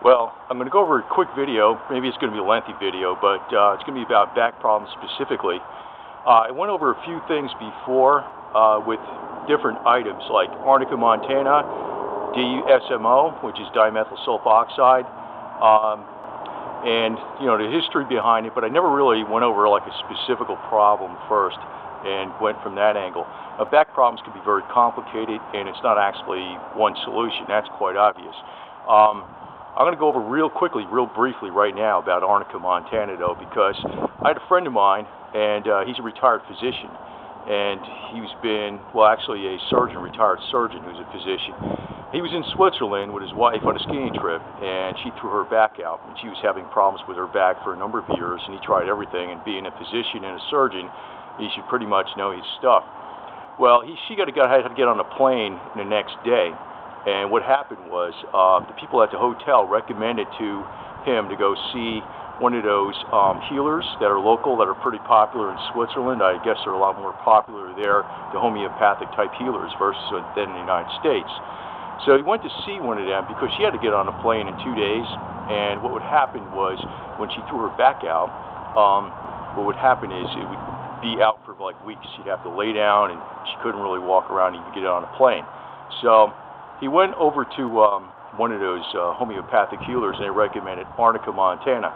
Well, I'm going to go over a quick video. Maybe it's going to be a lengthy video, but it's going to be about back problems specifically. I went over a few things before with different items like arnica montana, DSMO, which is dimethyl sulfoxide, and the history behind it. But I never really went over like a specific problem first and went from that angle. Back problems can be very complicated, and it's not actually one solution. That's quite obvious. I'm going to go over real quickly, real briefly right now about arnica montana, though, because I had a friend of mine, and he's a retired physician, and he's been, well, actually a surgeon, retired surgeon who's a physician. He was in Switzerland with his wife on a skiing trip, and she threw her back out, and she was having problems with her back for a number of years, and he tried everything, and being a physician and a surgeon, he should pretty much know his stuff. Well, she had to get on a plane the next day. And what happened was the people at the hotel recommended to him to go see one of those healers that are local, that are pretty popular in Switzerland. I guess they're a lot more popular there, the homeopathic type healers, versus than in the United States. So he went to see one of them because she had to get on a plane in 2 days. And what would happen was when she threw her back out, what would happen is it would be out for like weeks. She'd have to lay down, and she couldn't really walk around and even get on a plane. So he went over to one of those homeopathic healers, and they recommended arnica montana.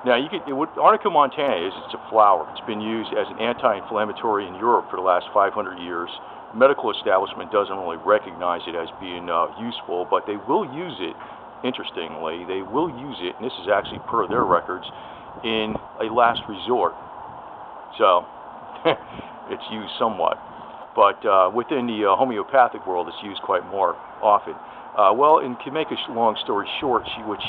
Now, what arnica montana is, it's a flower. It's been used as an anti-inflammatory in Europe for the last 500 years. The medical establishment doesn't really recognize it as being useful, but they will use it, interestingly. They will use it, and this is actually per their records, in a last resort. So, it's used somewhat. But within the homeopathic world, it's used quite more often. Well, and to make a long story short, what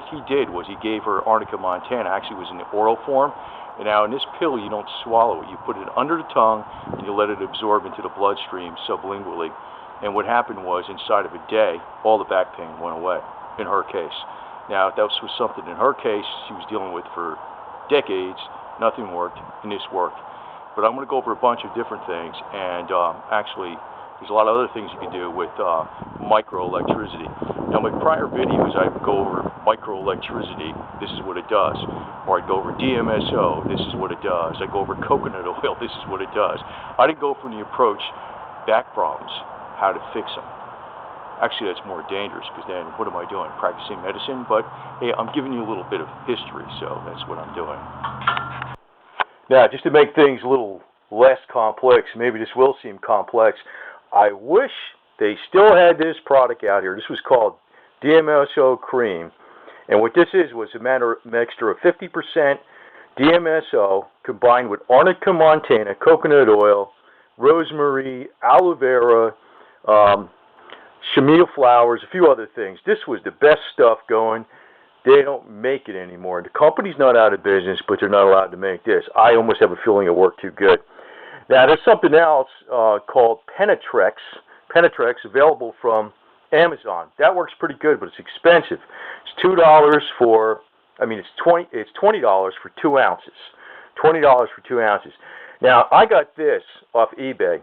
he did was he gave her arnica montana. Actually, it was in the oral form. And now in this pill, you don't swallow it. You put it under the tongue, and you let it absorb into the bloodstream sublingually. And what happened was, inside of a day, all the back pain went away, in her case. Now, that was something in her case she was dealing with for decades. Nothing worked, and this worked. But I'm going to go over a bunch of different things, and actually, there's a lot of other things you can do with microelectricity. Now, my prior videos, I would go over microelectricity, this is what it does. Or I'd go over DMSO, this is what it does. I'd go over coconut oil, this is what it does. I didn't go from the approach, back problems, how to fix them. Actually, that's more dangerous, because then what am I doing? Practicing medicine? But hey, I'm giving you a little bit of history, so that's what I'm doing. Now, just to make things a little less complex, maybe this will seem complex, I wish they still had this product out here. This was called DMSO cream. And what this is was a mixture of 50% DMSO combined with arnica montana, coconut oil, rosemary, aloe vera, chamomile flowers, a few other things. This was the best stuff going. They don't make it anymore. The company's not out of business, but they're not allowed to make this. I almost have a feeling it worked too good. Now, there's something else called Penetrex. Penetrex, available from Amazon. That works pretty good, but it's expensive. It's $2 for, it's $20 for 2 ounces. $20 for 2 ounces. Now, I got this off eBay.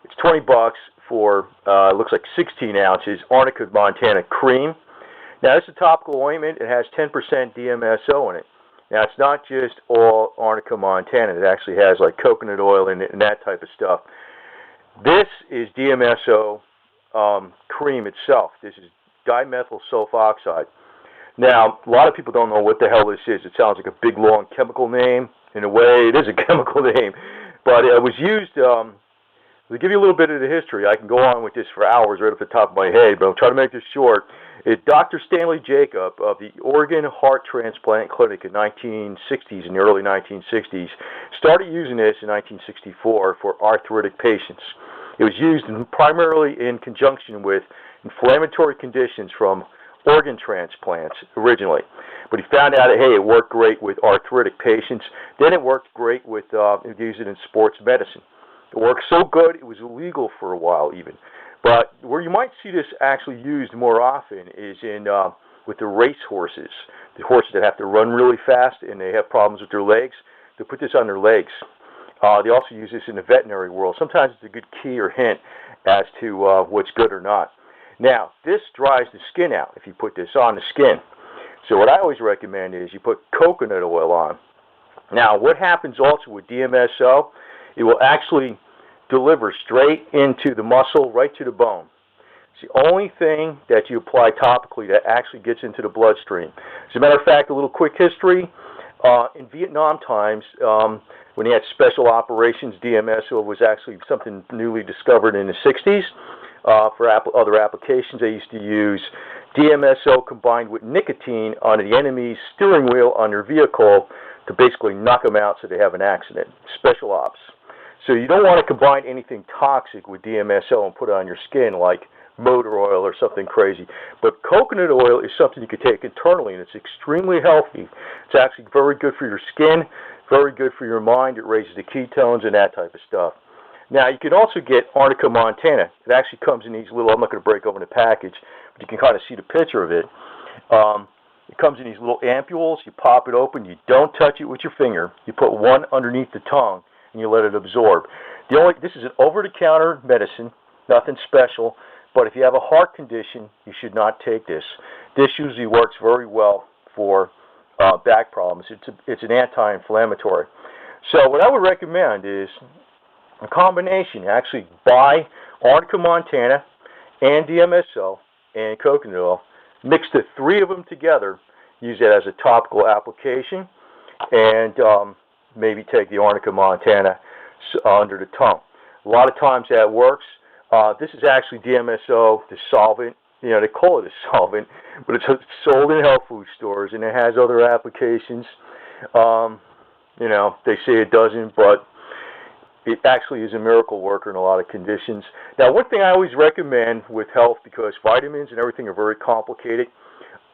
It's $20 for, looks like 16 ounces, arnica montana cream. Now, this is a topical ointment. It has 10% DMSO in it. Now, it's not just all arnica montana. It actually has like coconut oil in it and that type of stuff. This is DMSO cream itself. This is dimethyl sulfoxide. Now, a lot of people don't know what the hell this is. It sounds like a big, long chemical name. In a way, it is a chemical name. But it was used... to give you a little bit of the history, I can go on with this for hours right off the top of my head, but I'll try to make this short. Dr. Stanley Jacob of the Oregon Heart Transplant Clinic in the 1960s, in the early 1960s, started using this in 1964 for arthritic patients. It was used primarily in conjunction with inflammatory conditions from organ transplants originally. But he found out that, hey, it worked great with arthritic patients. Then it worked great with using it in sports medicine. It worked so good, it was illegal for a while even. But where you might see this actually used more often is in with the race horses. The horses that have to run really fast and they have problems with their legs. They put this on their legs. They also use this in the veterinary world. Sometimes it's a good key or hint as to what's good or not. Now, this dries the skin out if you put this on the skin. So what I always recommend is you put coconut oil on. Now, what happens also with DMSO, it will actually deliver straight into the muscle, right to the bone. It's the only thing that you apply topically that actually gets into the bloodstream. As a matter of fact, a little quick history. In Vietnam times, when they had special operations, DMSO was actually something newly discovered in the 60s. For other applications, they used to use DMSO combined with nicotine on the enemy's steering wheel on their vehicle to basically knock them out so they have an accident. Special ops. So you don't want to combine anything toxic with DMSO and put it on your skin like motor oil or something crazy. But coconut oil is something you can take internally, and it's extremely healthy. It's actually very good for your skin, very good for your mind. It raises the ketones and that type of stuff. Now, you can also get Arnica montana. It actually comes in these little, I'm not going to break open the package, but you can kind of see the picture of it. It comes in these little ampules. You pop it open. You don't touch it with your finger. You put one underneath the tongue, and you let it absorb. This is an over-the-counter medicine, nothing special, but if you have a heart condition, you should not take this. This usually works very well for back problems. It's an anti-inflammatory. So what I would recommend is a combination. Actually buy Arnica montana and DMSO and coconut oil. Mix the three of them together. Use it as a topical application, and maybe take the Arnica montana under the tongue. A lot of times that works. This is actually DMSO, the solvent. You know, they call it a solvent, but it's sold in health food stores, and it has other applications. You know, they say it doesn't, but it actually is a miracle worker in a lot of conditions. Now, one thing I always recommend with health, because vitamins and everything are very complicated,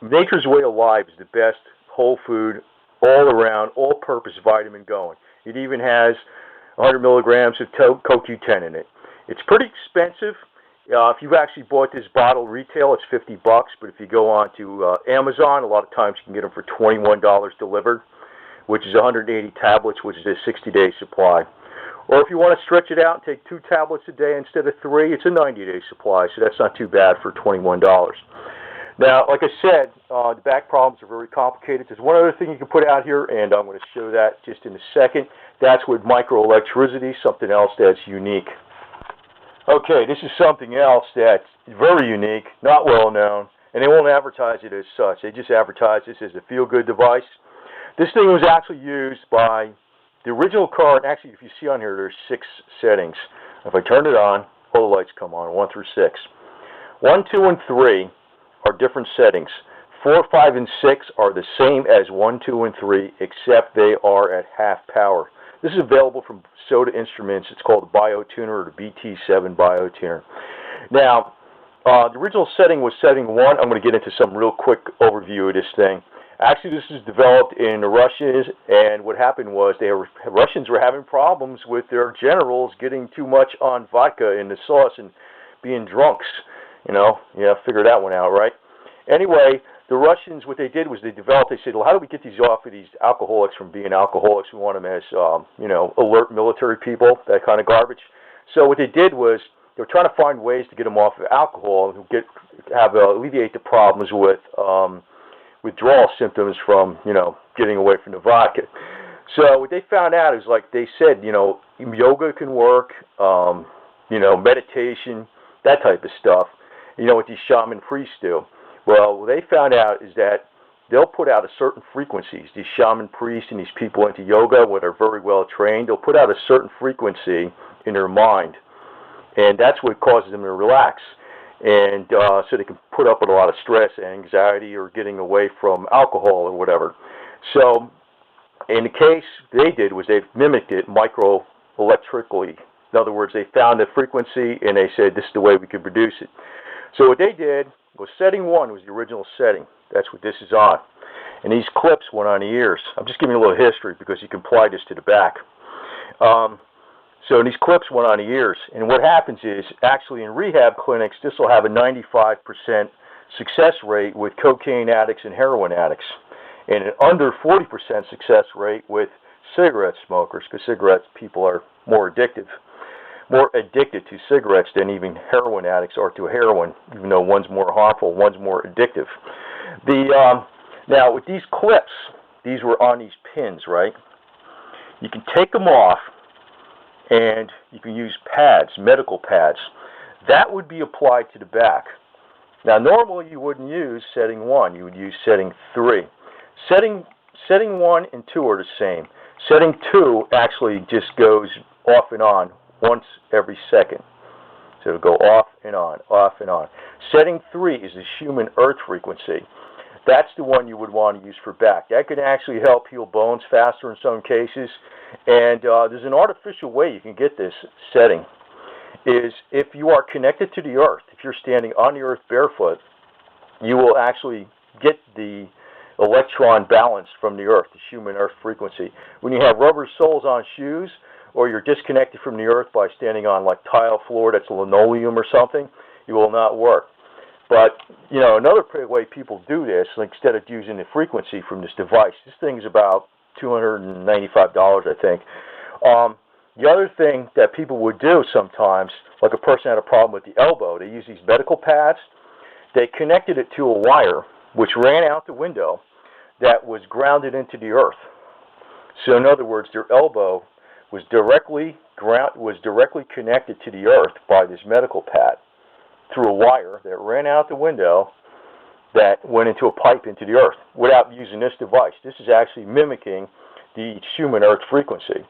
Nature's Way of Life is the best whole food, all around, all-purpose vitamin going. It even has 100 milligrams of CoQ10 in it. It's pretty expensive. If you've actually bought this bottle retail, it's $50, but if you go on to Amazon, a lot of times you can get them for $21 delivered, which is 180 tablets, which is a 60-day supply. Or if you want to stretch it out and take 2 tablets a day instead of 3, it's a 90-day supply, so that's not too bad for $21. Now, like I said, the back problems are very complicated. There's one other thing you can put out here, and I'm going to show that just in a second. That's with microelectricity, something else that's unique. Okay, this is something else that's very unique, not well known, and they won't advertise it as such. They just advertise this as a feel-good device. This thing was actually used by the original car, and actually if you see on here, there's 6 settings. If I turn it on, all the lights come on, 1 through 6. 1, 2, and 3 are different settings. 4, 5, and 6 are the same as 1, 2, and 3, except they are at half power. This is available from Soda Instruments. It's called the BioTuner, or the BT7 BioTuner. Now, the original setting was setting 1. I'm going to get into some real quick overview of this thing. Actually, this is developed in the Russians, and what happened was Russians were having problems with their generals getting too much on vodka in the sauce and being drunks. You know, yeah, figure that one out, right? Anyway, the Russians, what they did was they said, well, how do we get these off of these alcoholics from being alcoholics? We want them as, you know, alert military people, that kind of garbage. So what they did was they were trying to find ways to get them off of alcohol and alleviate the problems with withdrawal symptoms from, you know, getting away from the vodka. So what they found out is, like they said, you know, yoga can work, you know, meditation, that type of stuff, you know, what these shaman priests do. Well, what they found out is that they'll put out a certain frequencies. These shaman priests and these people into yoga, when they're very well trained, they'll put out a certain frequency in their mind, and that's what causes them to relax. And so they can put up with a lot of stress, anxiety, or getting away from alcohol or whatever. So in the case they did was they mimicked it microelectrically. In other words, they found the frequency and they said this is the way we could produce it. So what they did was setting 1 was the original setting. That's what this is on. And these clips went on the ears. I'm just giving you a little history because you can apply this to the back. So these clips went on the ears, and what happens is, actually in rehab clinics, this will have a 95% success rate with cocaine addicts and heroin addicts, and an under 40% success rate with cigarette smokers, because cigarettes, people are more addictive. more addicted to cigarettes than even heroin addicts are to heroin, even though one's more harmful, one's more addictive. Now, with these clips, these were on these pins, right? You can take them off, and you can use pads, medical pads. That would be applied to the back. Now, normally you wouldn't use setting 1. You would use setting 3. Setting 1 and 2 are the same. Setting 2 actually just goes off and on once every second. So it'll go off and on, off and on. Setting 3 is the human earth frequency. That's the one you would want to use for back. That could actually help heal bones faster in some cases. And there's an artificial way you can get this setting. Is if you are connected to the earth, if you're standing on the earth barefoot, you will actually get the electron balance from the earth, the human earth frequency. When you have rubber soles on shoes, or you're disconnected from the earth by standing on like tile floor that's linoleum or something, it will not work. But, you know, another way people do this, like instead of using the frequency from this device, this thing's about $295, I think. The other thing that people would do sometimes, like a person had a problem with the elbow, they use these medical pads. They connected it to a wire, which ran out the window, that was grounded into the earth. So in other words, their elbow was directly connected to the earth by this medical pad through a wire that ran out the window that went into a pipe into the earth without using this device. This is actually mimicking the human earth frequency.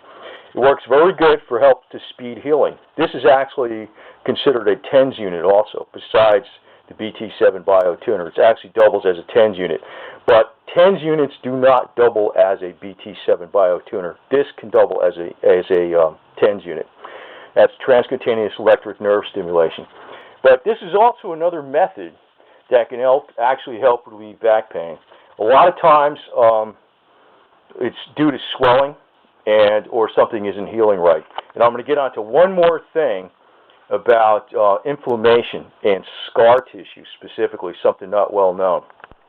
It works very good for help to speed healing. This is actually considered a TENS unit also, besides the BT7 Biotuner. It actually doubles as a TENS unit. But TENS units do not double as a BT7 Biotuner. This can double as a TENS unit. That's transcutaneous electric nerve stimulation. But this is also another method that can actually help relieve back pain. A lot of times it's due to swelling or something isn't healing right. And I'm going to get on to one more thing about inflammation and scar tissue specifically, something not well known.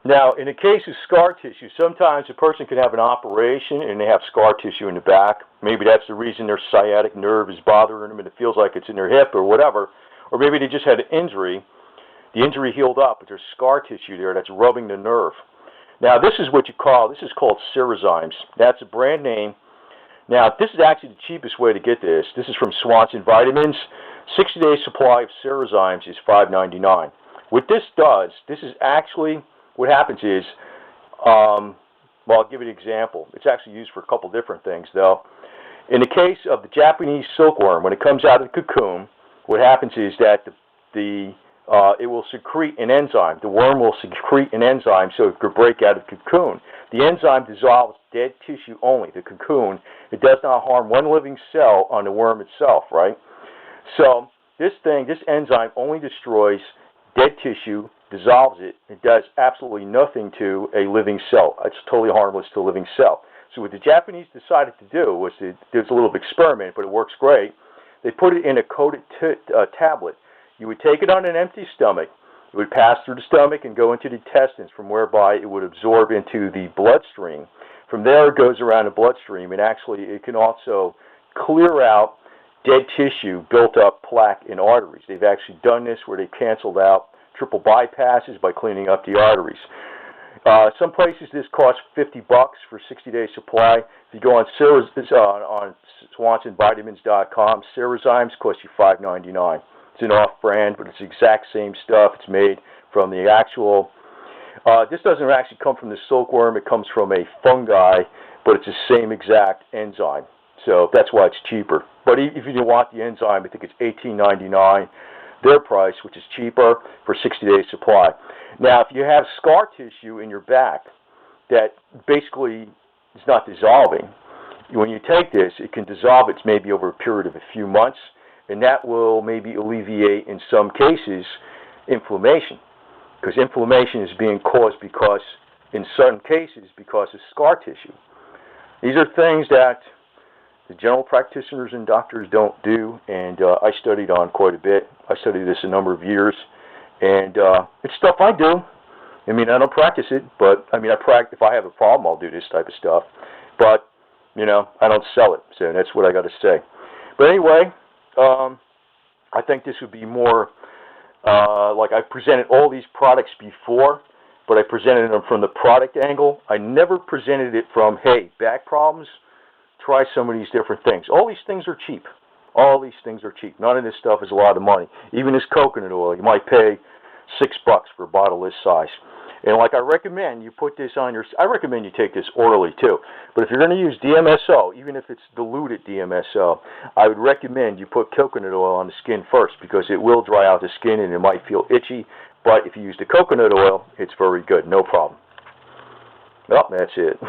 Now, in the case of scar tissue, sometimes a person can have an operation and they have scar tissue in the back. Maybe that's the reason their sciatic nerve is bothering them and it feels like it's in their hip or whatever. Or maybe they just had an injury. The injury healed up, but there's scar tissue there that's rubbing the nerve. Now, this is called Cerezymes. That's a brand name. Now, this is actually the cheapest way to get this. This is from Swanson Vitamins. 60-day supply of Cerezymes is $5.99. What this does, this is actually, what happens is, well, I'll give you an example. It's actually used for a couple different things, though. In the case of the Japanese silkworm, when it comes out of the cocoon, what happens is that it will secrete an enzyme. The worm will secrete an enzyme so it could break out of the cocoon. The enzyme dissolves dead tissue only, the cocoon. It does not harm one living cell on the worm itself, right? So this enzyme only destroys dead tissue, dissolves it. It does absolutely nothing to a living cell. It's totally harmless to a living cell. So what the Japanese decided to do was there's a little experiment, but it works great. They put it in a coated tablet. You would take it on an empty stomach. It would pass through the stomach and go into the intestines, from whereby it would absorb into the bloodstream. From there, it goes around the bloodstream, and actually it can also clear out dead tissue, built up plaque in arteries. They've actually done this where they canceled out triple bypasses by cleaning up the arteries. Some places this costs $50 for 60-day supply. If you go on SwansonVitamins.com, Cerezymes cost you $5.99. It's an off-brand, but it's the exact same stuff. It's made from the actual. This doesn't actually come from the silkworm. It comes from a fungi, but it's the same exact enzyme. So that's why it's cheaper. But if you want the enzyme, I think it's $18.99, their price, which is cheaper for 60-day supply. Now, if you have scar tissue in your back that basically is not dissolving, when you take this, it can dissolve it maybe over a period of a few months, and that will maybe alleviate, in some cases, inflammation. Because inflammation is being caused in some cases, because of scar tissue. These are things that the general practitioners and doctors don't do, and I studied on quite a bit. I studied this a number of years, and it's stuff I do. I mean, I don't practice it, but I mean, if I have a problem, I'll do this type of stuff. But, you know, I don't sell it, so that's what I got to say. But anyway, I think this would be more like I presented all these products before, but I presented them from the product angle. I never presented it from, hey, back problems, try some of these different things. All these things are cheap. All these things are cheap. None of this stuff is a lot of money. Even this coconut oil, you might pay $6 for a bottle this size. And like I recommend you put this on I recommend you take this orally too. But if you're going to use DMSO, even if it's diluted DMSO, I would recommend you put coconut oil on the skin first because it will dry out the skin and it might feel itchy. But if you use the coconut oil, it's very good, no problem. Well, that's it.